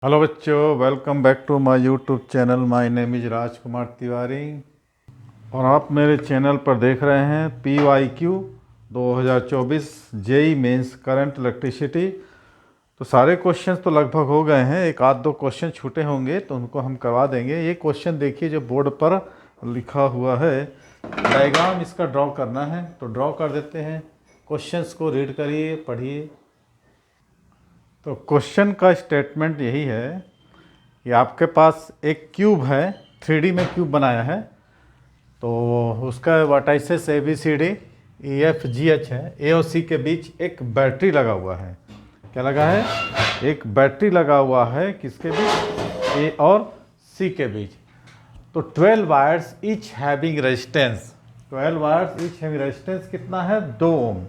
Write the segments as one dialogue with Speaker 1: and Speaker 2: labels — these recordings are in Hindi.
Speaker 1: हेलो बच्चों, welcome back to my YouTube channel. My name is Rajkumar Tiwari और आप मेरे चैनल पर देख रहे हैं PYQ 2024 JEE Mains current electricity. तो सारे क्वेश्चंस तो लगभग हो गए हैं, एक आध दो क्वेश्चन छूटे होंगे तो उनको हम करवा देंगे। ये क्वेश्चन देखिए जो बोर्ड पर लिखा हुआ है, डायग्राम इसका ड्रॉ करना है तो ड्रॉ कर देते हैं। क्वेश्चंस को रीड करिए, पढ़िए। तो क्वेश्चन का स्टेटमेंट यही है कि आपके पास एक क्यूब है, 3D में क्यूब बनाया है। तो उसका वर्टाइसेस ABCD EFGH है। ए और सी के बीच एक बैटरी लगा हुआ है। क्या लगा है? एक बैटरी लगा हुआ है। किसके बीच? ए और सी के बीच। तो 12 wires each having resistance, 12 wires each having resistance कितना है? 2 ओम।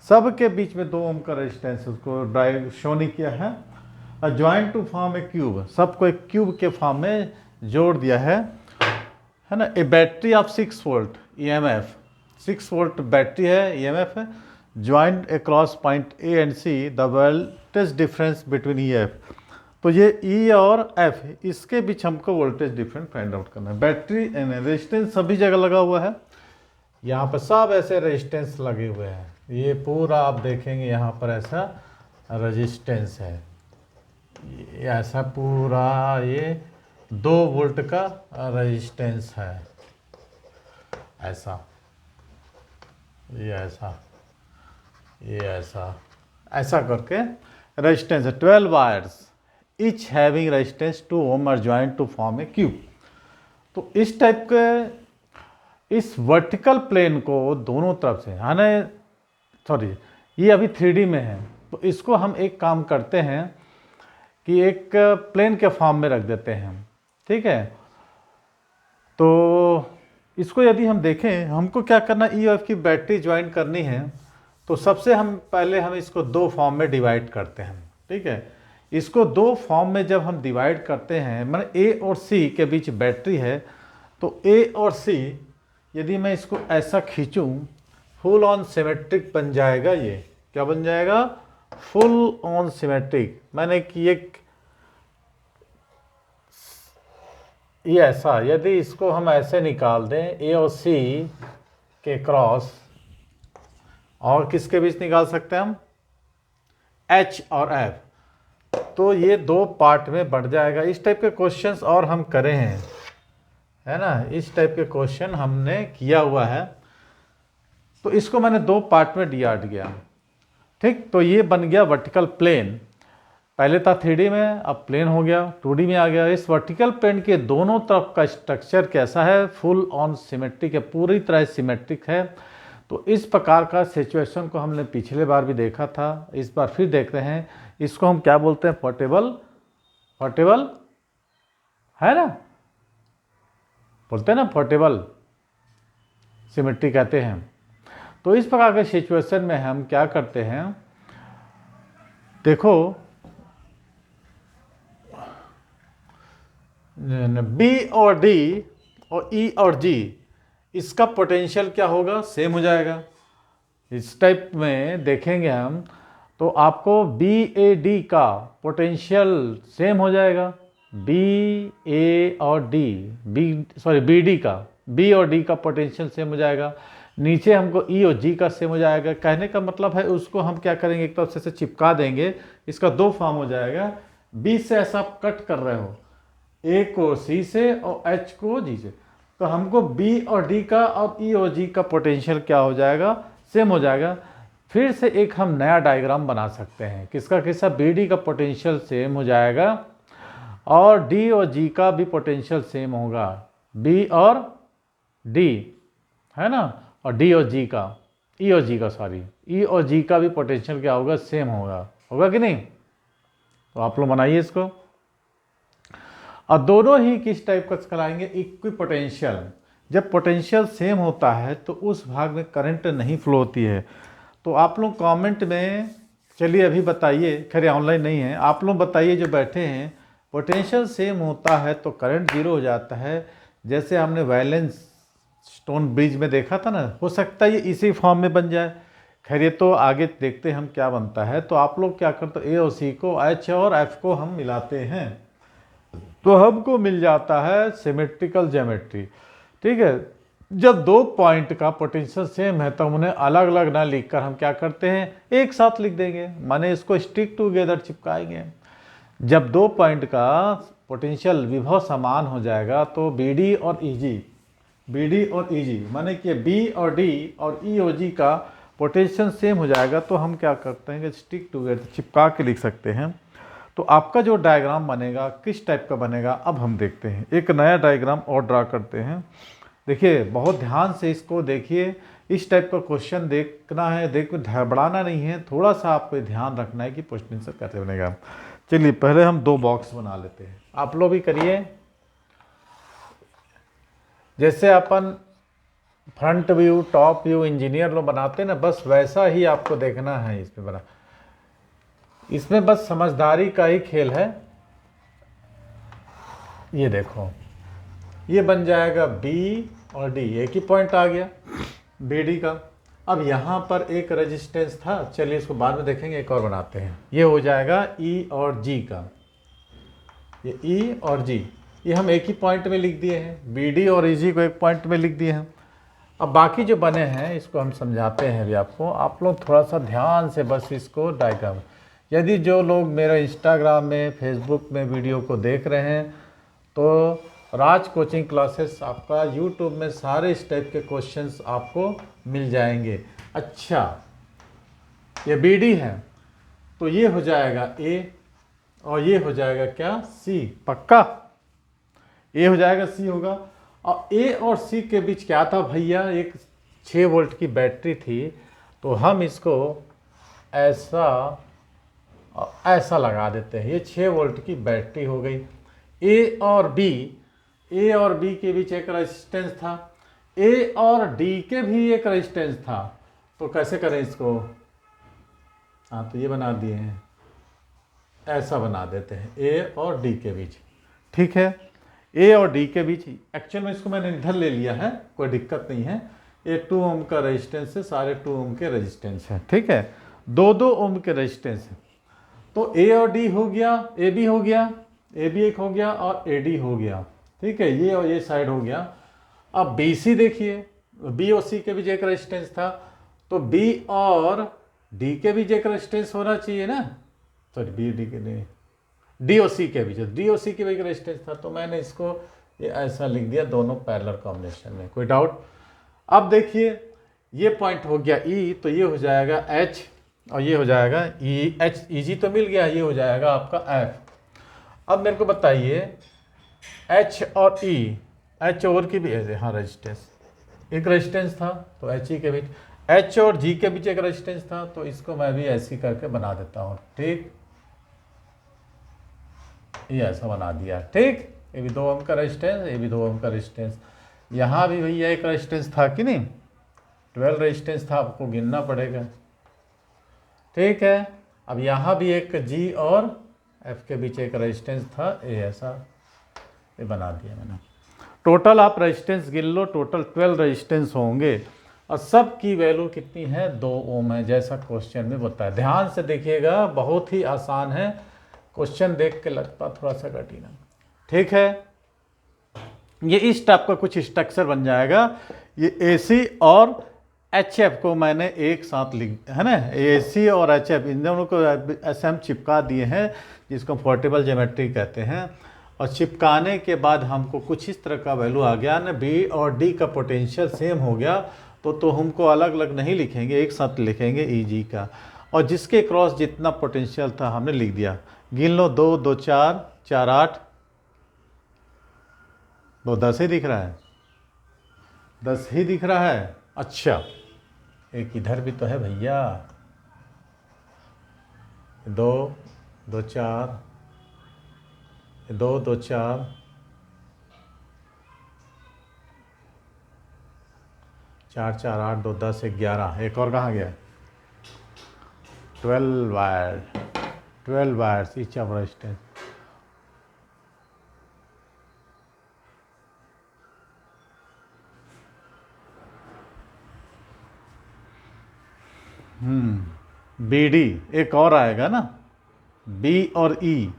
Speaker 1: सब के बीच में 2 ओम का रेजिस्टेंस उसको ड्राइव शो नहीं किया है। Join to form a cube, सबको एक क्यूब के फॉर्म में जोड़ दिया है ना। A battery of 6 volt EMF, 6 volt battery है, EMF है। Joint across point A and C, the voltage difference between EF। तो ये E और F, इसके बीच हमको वोल्टेज डिफरेंस फाइंड आउट करना है। बैटरी रेजिस्टेंस सभी जगह लगा हुआ है। यहाँ पर सब ऐसे रेजिस्टेंस लगे हुए हैं। ये पूरा आप देखेंगे यहाँ पर ऐसा रेजिस्टेंस है। ये ऐसा पूरा ये 2 वोल्ट का रेजिस्टेंस है। ऐसा, ये ऐसा, ये ऐसा, ऐसा करके रेजिस्टेंस है। 12 wires each having resistance 2 ohm are joint to form a cube. तो इस टाइप के इस वर्टिकल प्लेन को दोनों तरफ से, हाँ ना, सॉरी, ये अभी 3D में है। तो इसको हम एक काम करते हैं कि एक प्लेन के फॉर्म में रख देते हैं। ठीक है, तो इसको यदि हम देखें, हमको क्या करना, E और F की बैटरी ज्वाइन करनी है। तो सबसे हम पहले हम इसको 2 फॉर्म में डिवाइड करते हैं। ठीक है, इसको 2 फॉर्म में जब हम डिवाइड करते हैं, मतलब A और C के बीच बैटरी है, तो A और C यदि मैं इसको ऐसा खींचूं, फुल ऑन सिमेट्रिक बन जाएगा। ये क्या बन जाएगा? Full on symmetric. मैंने कि ये ऐसा, यदि इसको हम ऐसे निकाल दें, ए और सी के क्रॉस, और किसके बीच निकाल सकते हैं हम? एच और एफ। तो ये 2 पार्ट में बढ़ जाएगा। इस टाइप के क्वेश्चंस और हम करे हैं, है ना, इस टाइप के क्वेश्चन हमने किया हुआ है। तो इसको मैंने 2 पार्ट में डिवाइड किया। ठीक, तो ये बन गया वर्टिकल प्लेन। पहले था 3D में, अब प्लेन हो गया, 2D में आ गया। इस वर्टिकल प्लेन के दोनों तरफ का स्ट्रक्चर कैसा है? फुल ऑन सिमेट्रिक है, पूरी तरह सिमेट्रिक है। तो इस प्रकार का सिचुएशन को हमने पिछले बार भी देखा था, इस बार फिर देख रहे हैं। इसको हम क्या बोलते हैं? पोर्टेबल, पोर्टेबल, है ना, बोलते हैं ना, पोर्टेबल सिमेट्री कहते हैं। तो इस प्रकार के सिचुएशन में हम क्या करते हैं, देखो, B और D और E और G, इसका पोटेंशियल क्या होगा? सेम हो जाएगा। इस टाइप में देखेंगे हम तो आपको BAD का पोटेंशियल सेम हो जाएगा। BA और D, BD का, B और D का पोटेंशियल सेम हो जाएगा। नीचे हमको E और G का सेम हो जाएगा। कहने का मतलब है उसको हम क्या करेंगे, एक तरफ से चिपका देंगे, इसका 2 फॉर्म हो जाएगा। B से ऐसा आप कट कर रहे हो, A को C से और H को G से, तो हमको B और D का और E और G का पोटेंशियल क्या हो जाएगा? सेम हो जाएगा। फिर से एक हम नया डायग्राम बना सकते हैं। किसका किसका? BD का पोटेंशियल सेम हो जाएगा और D और G का भी पोटेंशियल सेम होगा। B और D, है ना, और D और G का, E और G का, सॉरी, E और G का भी पोटेंशियल क्या होगा? सेम होगा। होगा कि नहीं? तो आप लोग बनाइए इसको। और दोनों ही किस टाइप का कराएंगे? Equi potential. जब पोटेंशियल सेम होता है तो उस भाग में करंट नहीं फ्लो होती है। तो आप लोग कमेंट में, चलिए अभी बताइए, खैर ऑनलाइन नहीं है, आप लोग बताइए जो बैठे हैं, पोटेंशियल सेम होता है तो करंट 0 हो जाता है। जैसे हमने वैलेंस स्टोन ब्रिज में देखा था ना, हो सकता है ये इसी फॉर्म में बन जाए। खैर ये तो आगे देखते हैं हम क्या बनता है। तो आप लोग क्या करते हो, ए और सी को, एच और एफ को हम मिलाते हैं तो हमको मिल जाता है सिमेट्रिकल ज्योमेट्री। ठीक है, जब दो पॉइंट का पोटेंशियल सेम है तो उन्हें अलग अलग ना लिखकर हम क्या करते हैं, एक साथ लिख देंगे, माने इसको स्टिक टूगेदर चिपकाएंगे। जब दो पॉइंट का पोटेंशियल विभव समान हो जाएगा तो बी डी और ई जी, बी डी और ई जी माने कि बी और डी और ई और जी का पोटेंशियल सेम हो जाएगा तो हम क्या करते हैं कि स्टिक टूगेदर चिपका के लिख सकते हैं। तो आपका जो डायग्राम बनेगा किस टाइप का बनेगा अब हम देखते हैं। एक नया डायग्राम और ड्रा करते हैं। देखिए बहुत ध्यान से इसको देखिए, इस टाइप का क्वेश्चन देखना है, बढ़ाना नहीं है, थोड़ा सा आपको ध्यान रखना है कि क्वेश्चन आंसर कैसे बनेगा। चलिए पहले हम दो बॉक्स बना लेते हैं, आप लोग भी करिए। जैसे अपन front view top view engineer लोग बनाते हैं ना, बस वैसा ही आपको देखना है इसमें बना। इसमें बस समझदारी का ही खेल है। ये देखो ये बन जाएगा बी और डी, एक ही पॉइंट आ गया बी डी का। अब यहाँ पर एक रेजिस्टेंस था, चलिए इसको बाद में देखेंगे, एक और बनाते हैं। ये हो जाएगा ई और जी का, ये ई और जी ये हम एक ही पॉइंट में लिख दिए हैं, बी डी और ई जी को एक पॉइंट में लिख दिए हैं। अब बाकी जो बने हैं इसको हम समझाते हैं अभी आपको, आप लोग थोड़ा सा ध्यान से बस इसको डायग्राम। यदि जो लोग मेरे इंस्टाग्राम में फेसबुक में वीडियो को देख रहे हैं तो राज कोचिंग क्लासेस आपका यूट्यूब में सारे इस टाइप के क्वेश्चंस आपको मिल जाएंगे। अच्छा ये बी डी है तो ये हो जाएगा ए और ये हो जाएगा क्या, सी, पक्का ए हो जाएगा सी होगा। और ए और सी के बीच क्या था भैया, एक 6 वोल्ट की बैटरी थी, तो हम इसको ऐसा ऐसा लगा देते हैं, ये 6 वोल्ट की बैटरी हो गई। ए और बी के बीच एक रेजिस्टेंस था, ए और डी के भी एक रेजिस्टेंस था, तो कैसे करें इसको, हाँ तो ये बना दिए हैं, ऐसा बना देते हैं ए और डी के बीच। ठीक है, ए और डी के बीच, एक्चुअल में इसको मैंने इधर ले लिया है, कोई दिक्कत नहीं है। ये 2 ओम का रेजिस्टेंस है, सारे 2 ओम के रेजिस्टेंस है। ठीक है, 2 ओम के रेजिस्टेंस है, तो ए और डी हो गया, ए बी हो गया, ए बी एक हो गया और ए डी हो गया। ठीक है, ये और ये साइड हो गया। अब बी सी देखिए, बी और सी के बीच एक रेजिस्टेंस था, तो बी और डी के बीच एक रेजिस्टेंस होना चाहिए ना, सॉरी बी डी के नहीं, डी और सी के बीच, डी और सी के बीच रेजिस्टेंस था, तो मैंने इसको ये ऐसा लिख दिया, दोनों पैरेलल कॉम्बिनेशन में। कोई डाउट? अब देखिए ये पॉइंट हो गया ई, तो ये हो जाएगा एच और ये हो जाएगा ई, एच ई जी तो मिल गया, ये हो जाएगा आपका एफ। अब मेरे को बताइए एच और ई, एच और की भी हाँ रेजिस्टेंस, एक रेजिस्टेंस था तो एच ई के बीच, एच और जी के बीच एक रेजिस्टेंस था, तो इसको मैं भी ऐसे करके बना देता हूँ। ठीक, ये ऐसा बना दिया। ठीक, ये भी 2 ओम का रेजिस्टेंस, ये भी 2 ओम का रेजिस्टेंस, यहाँ भी भैया एक रेजिस्टेंस था कि नहीं, 12 रेजिस्टेंस था, आपको गिनना पड़ेगा। ठीक है, अब यहाँ भी एक जी और एफ के बीच एक रेजिस्टेंस था, ये ऐसा ये बना दिया मैंने। टोटल आप रेजिस्टेंस गिन लो, टोटल 12 रेजिस्टेंस होंगे और सब की वैल्यू कितनी है, 2 ओम है, जैसा क्वेश्चन में बताया। ध्यान से देखिएगा, बहुत ही आसान है, क्वेश्चन देख के लगता थोड़ा सा कठिन है। ठीक है, ये इस टाइप का कुछ स्ट्रक्चर बन जाएगा। ये ए सी और एच एफ को मैंने एक साथ लिख, है ना, ए सी और एच एफ इन दोनों को ऐसे हम चिपका दिए हैं, जिसको पोर्टेबल ज्योमेट्री कहते हैं। और चिपकाने के बाद हमको कुछ इस तरह का वैल्यू आ गया ना, बी और डी का पोटेंशियल सेम हो गया, तो हमको अलग अलग नहीं लिखेंगे, एक साथ लिखेंगे ई जी का। और जिसके क्रॉस जितना पोटेंशियल था हमने लिख दिया। गिन लो, 2 2 4 4 8, 2 10 ही दिख रहा है, 10 ही दिख रहा है। अच्छा एक इधर भी तो है भैया, 2 2 4, 2 2 4, 4 4 8, 2 10 11, एक और कहाँ गया, 12 wire, 12 wires each of resistance. B D, एक और आएगा ना, बी और ई,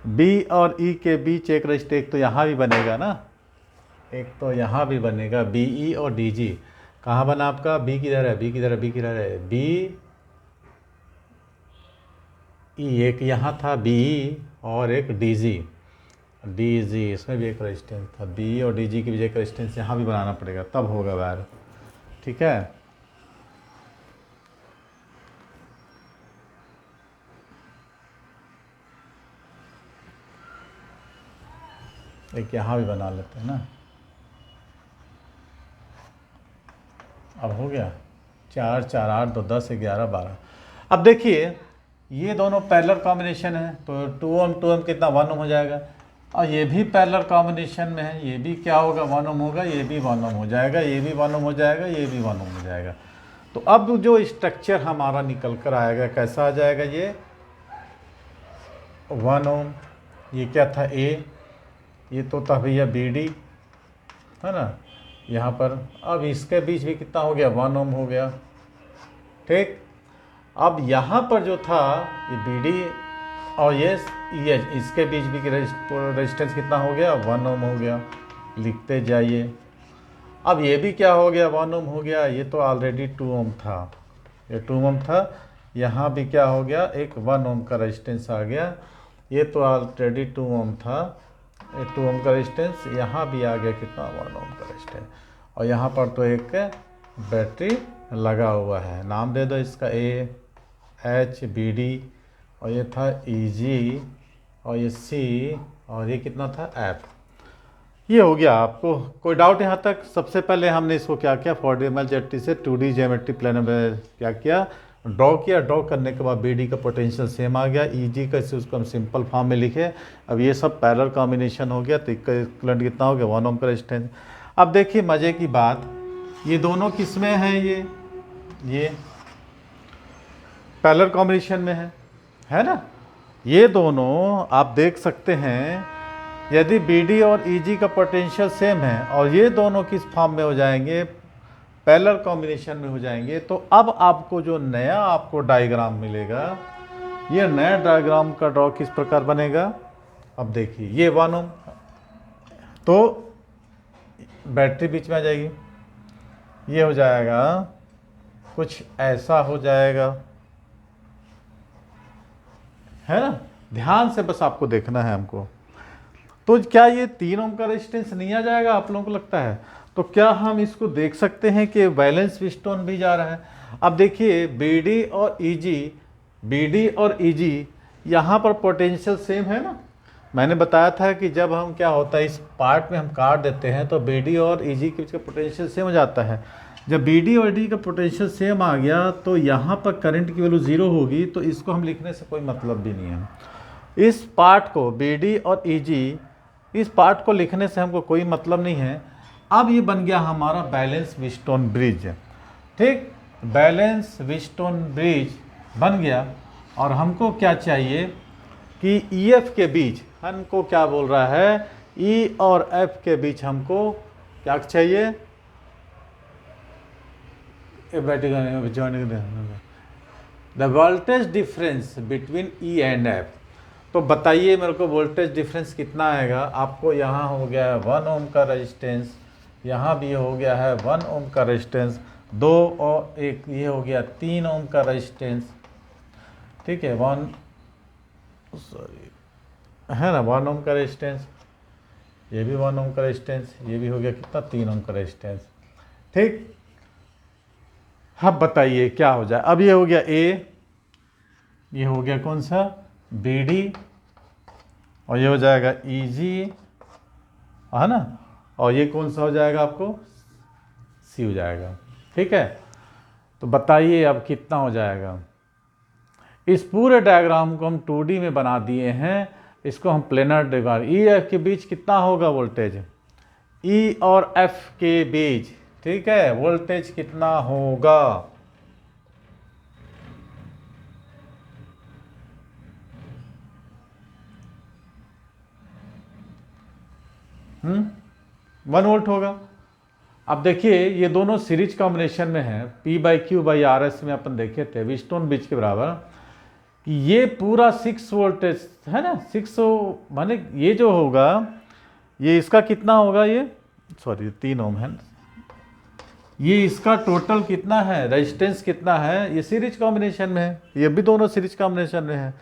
Speaker 1: बी और ई के बीच एक रजिस्टर, एक तो यहाँ भी बनेगा ना, एक तो यहाँ भी बनेगा बी ई और डी जी। कहाँ बना आपका, बी किधर है, बी किधर है, बी किधर है, बी ई, एक यहाँ था बी ई और एक डी जी, डी जी, इसमें भी एक रेजिस्टेंस था, बी और डी जी के बीच एक रेजिस्टेंस यहाँ भी बनाना पड़ेगा, तब होगा वायर। ठीक है, एक यहाँ भी बना लेते हैं ना। अब हो गया 4 4 8 2 10 11 12। अब देखिए ये दोनों पैरेलल कॉम्बिनेशन है, तो 2 ओम 2 ओम कितना 1 ओम हो जाएगा, और ये भी पैरेलल कॉम्बिनेशन में है, ये भी क्या होगा 1 ओम होगा, ये भी 1 ओम हो जाएगा, ये भी 1 ओम हो जाएगा, ये भी 1 ओम हो जाएगा। तो अब जो स्ट्रक्चर हमारा निकल कर आएगा कैसा आ जाएगा, ये 1 ओम, ये क्या था ए, ये तो था भैया बी डी, है ना, यहाँ पर। अब इसके बीच भी कितना हो गया 1 ओम हो गया। ठीक, अब यहाँ पर जो था ये बी डी और ये इसके बीच भी रेजिस्टेंस कितना हो गया 1 ओम हो गया, लिखते जाइए। अब ये भी क्या हो गया 1 ओम हो गया, ये तो ऑलरेडी 2 ओम था, ये 2 ओम था, यहाँ भी क्या हो गया एक 1 ओम का रेजिस्टेंस आ गया, ये तो ऑलरेडी 2 ओम था, ये 2 ओम का रेजिस्टेंस, यहाँ भी आ गया कितना 1 ओम का रेजिस्टेंस, और यहाँ पर तो एक बैटरी लगा हुआ है, नाम दे दो इसका ए एच बी डी, और ये था ई जी, और ये सी, और ये कितना था एफ। ये हो गया। आपको कोई डाउट यहाँ तक? सबसे पहले हमने इसको क्या किया, 4D ML से 2D ज्योमेट्री प्लानर में क्या किया, ड्रॉ किया। ड्रॉ करने के बाद बी डी का पोटेंशियल सेम आ गया, ई जी कैसे उसको हम सिंपल फॉर्म में लिखे। अब ये सब पैरेलल कॉम्बिनेशन हो गया, तो करंट कितना हो गया 1 ओम का रेजिस्टेंस। अब देखिए मज़े की बात, ये दोनों किस में हैं, ये पैरेलल कॉम्बिनेशन में है ना। ये दोनों आप देख सकते हैं, यदि बी डी और ई जी का पोटेंशियल सेम है और ये दोनों किस फॉर्म में हो जाएंगे, पैरेलल कॉम्बिनेशन में हो जाएंगे, तो अब आपको जो नया आपको डायग्राम मिलेगा, ये नया डायग्राम का ड्रॉ किस प्रकार बनेगा। अब देखिए ये 1 ओम, तो बैटरी बीच में आ जाएगी, ये हो जाएगा कुछ ऐसा हो जाएगा, है ना। ध्यान से बस आपको देखना है हमको। तो क्या ये 3 ओम का रेजिस्टेंस नहीं आ जाएगा आप लोगों को लगता है? तो क्या हम इसको देख सकते हैं कि बैलेंस पिस्टन भी जा रहा है। अब देखिए बी डी और ई जी यहाँ पर पोटेंशियल सेम है ना। मैंने बताया था कि जब हम क्या होता है इस पार्ट में हम काट देते हैं तो बी डी और ई जी के बीच का पोटेंशियल सेम हो जाता है। जब बी डी और डी का पोटेंशियल सेम आ गया तो यहाँ पर करंट की वैल्यू 0 होगी, तो इसको हम लिखने से कोई मतलब भी नहीं है। इस पार्ट को बी डी और ई जी, इस पार्ट को लिखने से हमको कोई मतलब नहीं है। अब ये बन गया हमारा बैलेंस व्हीटस्टोन ब्रिज। ठीक, बैलेंस व्हीटस्टोन ब्रिज बन गया। और हमको क्या चाहिए कि ई एफ के बीच, हमको क्या बोल रहा है, ई और एफ के बीच हमको क्या चाहिए, the voltage difference between E and F. तो बताइए मेरे को वोल्टेज डिफरेंस कितना आएगा। आपको यहाँ हो गया है 1 ओम का रेजिस्टेंस, यहाँ भी हो गया है 1 ओम का रेजिस्टेंस, 2 और 1 ये हो गया 3 ओम का रेजिस्टेंस। ठीक है, 1 है ना 1 ओम का रेजिस्टेंस, ये भी 1 ओम का रेजिस्टेंस, ये भी हो गया कितना 3 ओम का रेजिस्टेंस। ठीक, अब बताइए क्या हो जाए। अब ये हो गया ए, ये हो गया कौन सा बी डी, और ये हो जाएगा ई जी, है ना, और ये कौन सा हो जाएगा आपको सी हो जाएगा। ठीक है, तो बताइए अब कितना हो जाएगा। इस पूरे डायग्राम को हम 2D में बना दिए हैं, इसको हम प्लेनर डायग्राम। ई एफ के बीच कितना होगा वोल्टेज, ई और एफ के बीच, ठीक है, वोल्टेज कितना होगा। 1 वोल्ट होगा। अब देखिए ये दोनों सीरीज कॉम्बिनेशन में है, P/Q/RS में अपन देखे थे व्हीटस्टोन ब्रिज के बराबर कि ये पूरा 6 वोल्टेज है ना, 6 माने ये जो होगा ये इसका कितना होगा, ये सॉरी 3 ओम है, ये इसका टोटल कितना है, रेजिस्टेंस कितना है, ये सीरीज कॉम्बिनेशन में है, ये भी दोनों सीरीज कॉम्बिनेशन में है,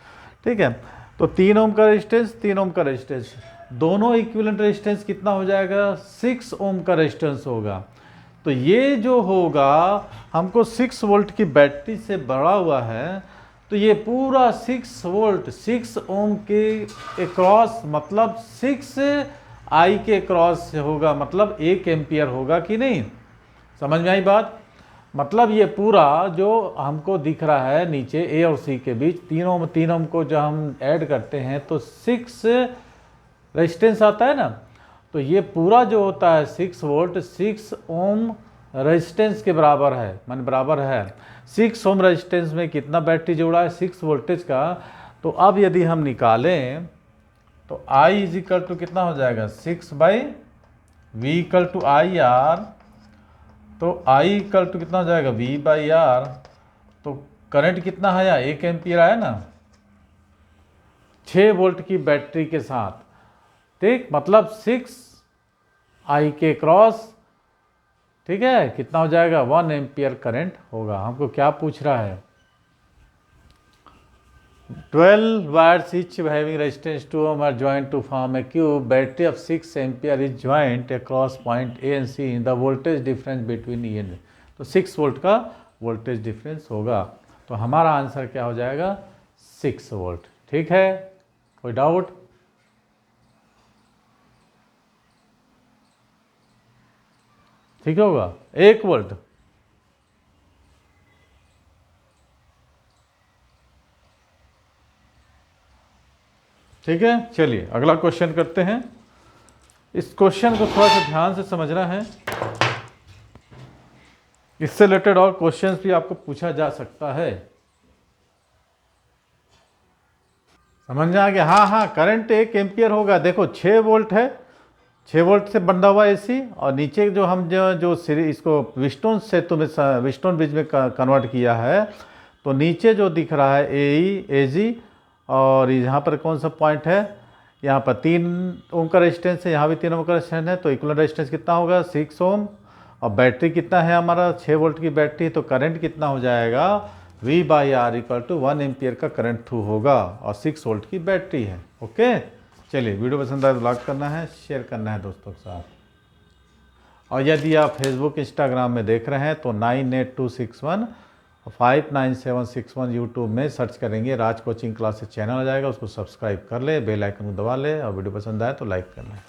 Speaker 1: ठीक है। तो 3 ओम का रेजिस्टेंस, 3 ओम का रेजिस्टेंस, दोनों इक्विवेलेंट रेजिस्टेंस कितना हो जाएगा, 6 ओम का रेजिस्टेंस होगा। तो ये जो होगा हमको 6 वोल्ट की बैटरी से बड़ा हुआ है, तो ये पूरा 6 वोल्ट 6 ओम के अक्रॉस मतलब 6 आई के क्रॉस होगा, मतलब 1 एम्पियर होगा कि नहीं, समझ में आई बात। मतलब ये पूरा जो हमको दिख रहा है नीचे ए और सी के बीच 3 ओम को जो हम ऐड करते हैं तो 6 रेजिस्टेंस आता है ना, तो ये पूरा जो होता है 6 वोल्ट 6 ओम रेजिस्टेंस के बराबर है, मान बराबर है 6 ओम रेजिस्टेंस में कितना बैटरी जोड़ा है 6 वोल्टेज का। तो अब यदि हम निकालें तो I इज इक्वल टू कितना हो जाएगा 6/V इक्वल टू IR, तो I इक्वल टू कितना हो जाएगा V/R, तो करंट कितना आया 1 एम्पियर आया ना 6 वोल्ट की बैटरी के साथ, ठीक, मतलब 6 आई के क्रॉस, ठीक है, कितना हो जाएगा 1 एम्पियर करंट होगा। हमको क्या पूछ रहा है, 12 wires each having resistance 2 ohm are joined to form a cube. Battery of 6 ampere is joined across point A and C. The voltage difference between E and A. तो 6 वोल्ट का वोल्टेज डिफरेंस होगा, तो हमारा आंसर क्या हो जाएगा 6 वोल्ट, ठीक है, कोई डाउट। ठीक होगा 1 वोल्ट। ठीक है, चलिए अगला क्वेश्चन करते हैं। इस क्वेश्चन को थोड़ा सा ध्यान से समझना है, इससे रिलेटेड और क्वेश्चंस भी आपको पूछा जा सकता है। समझ में आ गया, हाँ हाँ, करंट 1 एम्पियर होगा, देखो 6 वोल्ट है, 6 वोल्ट से बंधा हुआ एसी, और नीचे जो हम जो इसको व्हीटस्टोन से व्हीटस्टोन ब्रिज में कन्वर्ट किया है, तो नीचे जो दिख रहा है AG, और यहाँ पर कौन सा पॉइंट है, यहाँ पर 3 ओम का रेजिस्टेंस है, यहाँ भी 3 ओम का रेजिस्टेंस है, तो इक्विवेलेंट रेजिस्टेंस कितना होगा 6 ओम, और बैटरी कितना है हमारा 6 वोल्ट की बैटरी, तो करंट कितना हो जाएगा V/R इक्वल टू 1 एम्पियर का करंट थ्रू होगा, और 6 वोल्ट की बैटरी है। ओके, चलिए वीडियो पसंद आए तो लाइक करना है, शेयर करना है दोस्तों के साथ, और यदि आप फेसबुक इंस्टाग्राम में देख रहे हैं तो 98261597161 यूट्यूब में सर्च करेंगे, राज कोचिंग क्लासेस चैनल आ जाएगा, उसको सब्सक्राइब कर ले, बेल आइकन को दबा ले, और वीडियो पसंद आए तो लाइक करना है।